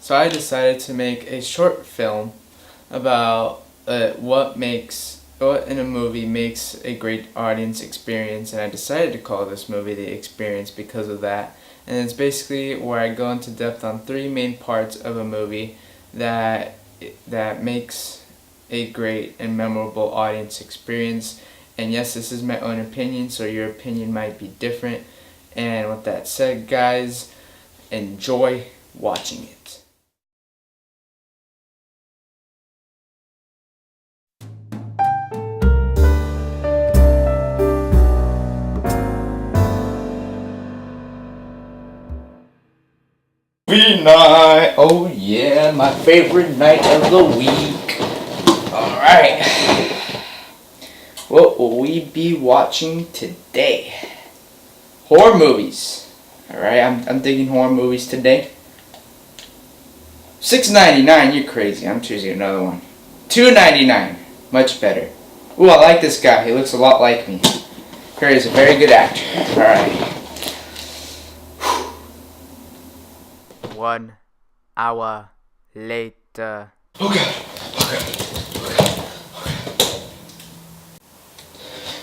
So I decided to make a short film about what in a movie makes a great audience experience, and I decided to call this movie The Experience because of that. And it's basically where I go into depth on three main parts of a movie that makes a great and memorable audience experience. And yes, this is my own opinion, so your opinion might be different. And with that said, guys, enjoy watching it. Movie night! Oh yeah, my favorite night of the week. Alright. What will we be watching today? Horror movies. Alright, I'm digging horror movies today. $6.99, you're crazy. I'm choosing another one. $2.99, much better. Ooh, I like this guy. He looks a lot like me. Curry's a very good actor. Alright. 1 hour later. Oh god. Oh god.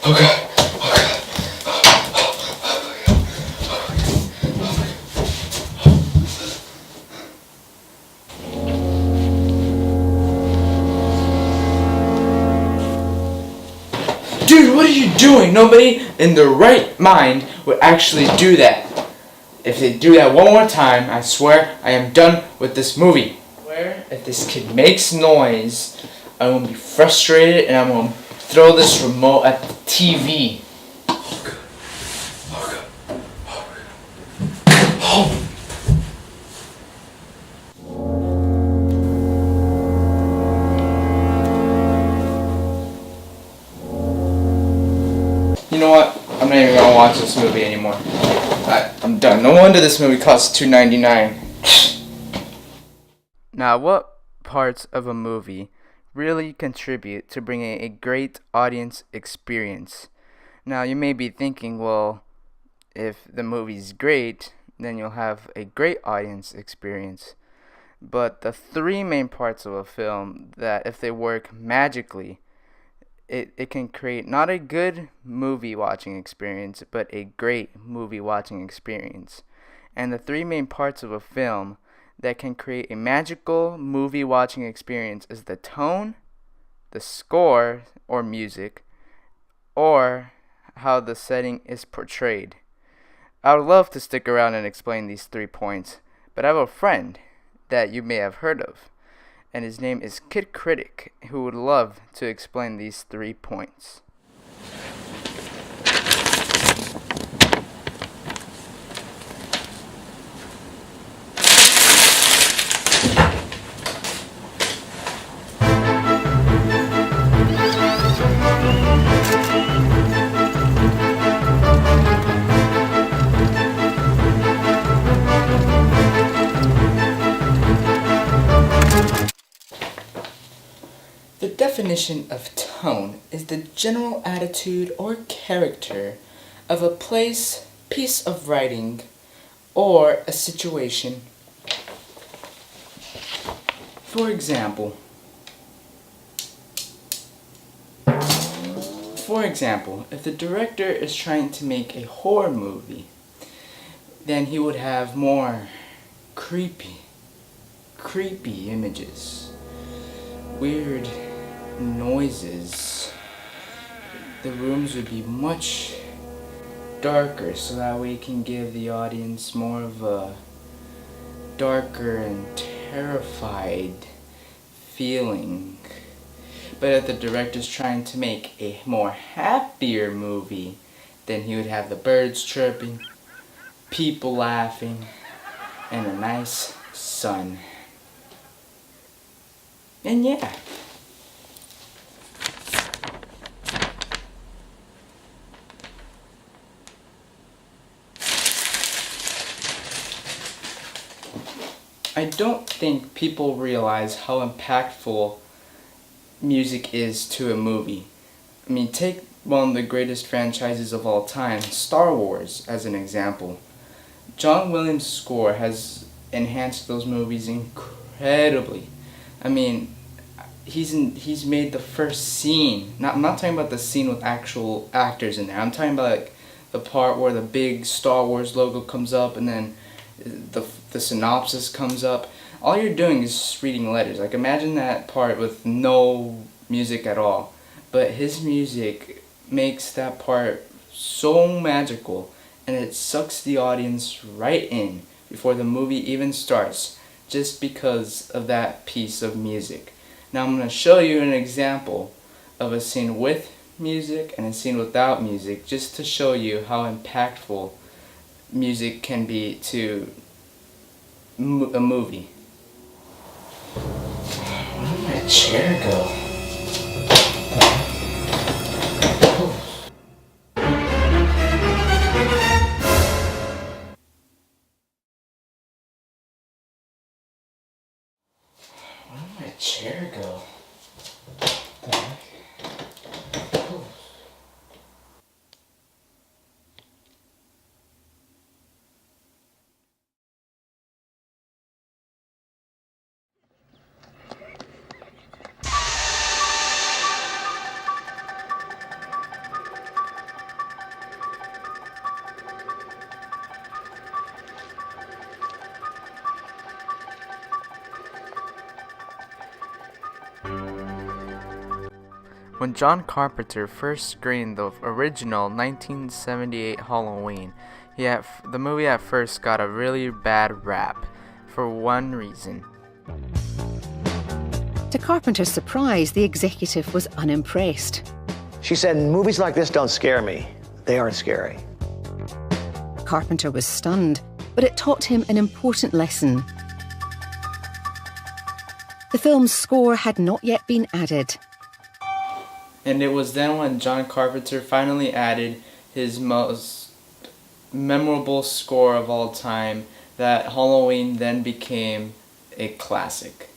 Oh god. Oh god. Dude, what are you doing? Nobody in their right mind would actually do that. If they do that one more time, I swear I am done with this movie. I swear if this kid makes noise, I'm going to be frustrated and I'm going to throw this remote at the TV. Oh god. Oh god. Oh. You know what? I'm not even going to watch this movie anymore. I'm done. No wonder this movie costs $2.99. Now, what parts of a movie really contribute to bringing a great audience experience? Now, you may be thinking, well, if the movie's great, then you'll have a great audience experience. But the three main parts of a film that, if they work magically, it can create not a good movie watching experience, but a great movie watching experience. And the three main parts of a film that can create a magical movie watching experience is the tone, the score or music, or how the setting is portrayed. I would love to stick around and explain these 3 points, but I have a friend that you may have heard of, and his name is Kid Critic, who would love to explain these 3 points. The definition of tone is the general attitude or character of a place, piece of writing, or a situation. For example, if the director is trying to make a horror movie, then he would have more creepy images, weird noises. The rooms would be much darker, so that way it can give the audience more of a darker and terrified feeling. But if the director's trying to make a more happier movie, then he would have the birds chirping, people laughing, and a nice sun. And yeah. I don't think people realize how impactful music is to a movie. I mean, take one of the greatest franchises of all time, Star Wars, as an example. John Williams' score has enhanced those movies incredibly. I mean, he's made the first scene. I'm not talking about the scene with actual actors in there. I'm talking about like the part where the big Star Wars logo comes up and then the synopsis comes up. All you're doing is just reading letters. Like imagine that part with no music at all. But his music makes that part so magical, and it sucks the audience right in before the movie even starts, just because of that piece of music. Now I'm going to show you an example of a scene with music and a scene without music, just to show you how impactful music can be to a movie. Where did my chair go? Where did my chair go? What the heck? When John Carpenter first screened the original 1978 Halloween, the movie at first got a really bad rap for one reason. To Carpenter's surprise, the executive was unimpressed. She said, movies like this don't scare me. They aren't scary. Carpenter was stunned, but it taught him an important lesson. The film's score had not yet been added. And it was then when John Carpenter finally added his most memorable score of all time that Halloween then became a classic.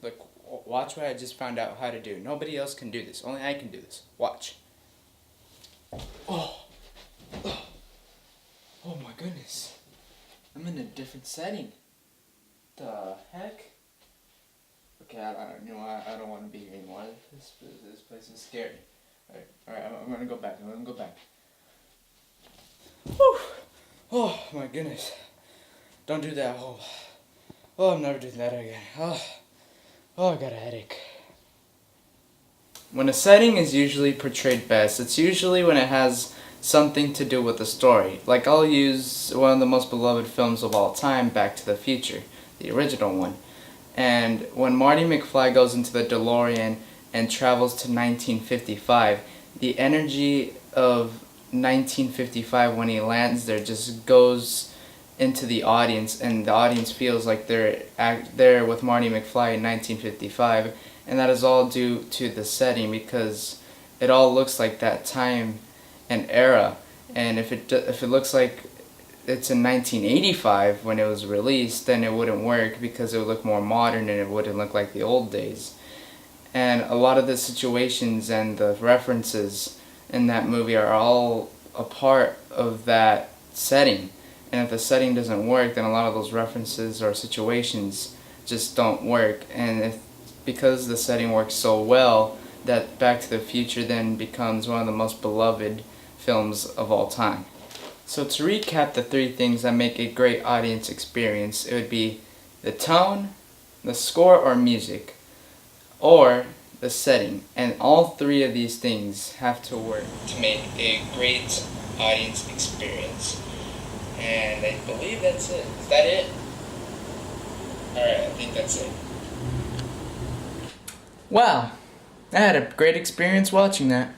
Look, watch what I just found out how to do. Nobody else can do this. Only I can do this. Watch. Oh. Oh my goodness. I'm in a different setting. The heck? Okay, I don't want to be here anymore. This place is scary. Alright, I'm gonna go back. Whew. Oh my goodness. Don't do that. Oh, I'm never doing that again. Oh, I got a headache. When a setting is usually portrayed best, it's usually when it has something to do with the story. Like I'll use one of the most beloved films of all time, Back to the Future, the original one. And when Marty McFly goes into the DeLorean and travels to 1955, the energy of 1955 when he lands there just goes into the audience, and the audience feels like they're there with Marty McFly in 1955, and that is all due to the setting, because it all looks like that time and era. And if it looks like it's in 1985 when it was released, then it wouldn't work, because it would look more modern and it wouldn't look like the old days. And a lot of the situations and the references in that movie are all a part of that setting. And if the setting doesn't work, then a lot of those references or situations just don't work. And because the setting works so well, that Back to the Future then becomes one of the most beloved films of all time. So to recap the three things that make a great audience experience, it would be the tone, the score or music, or the setting. And all three of these things have to work to make a great audience experience. And I believe that's it. Is that it? Alright, I think that's it. Wow, I had a great experience watching that.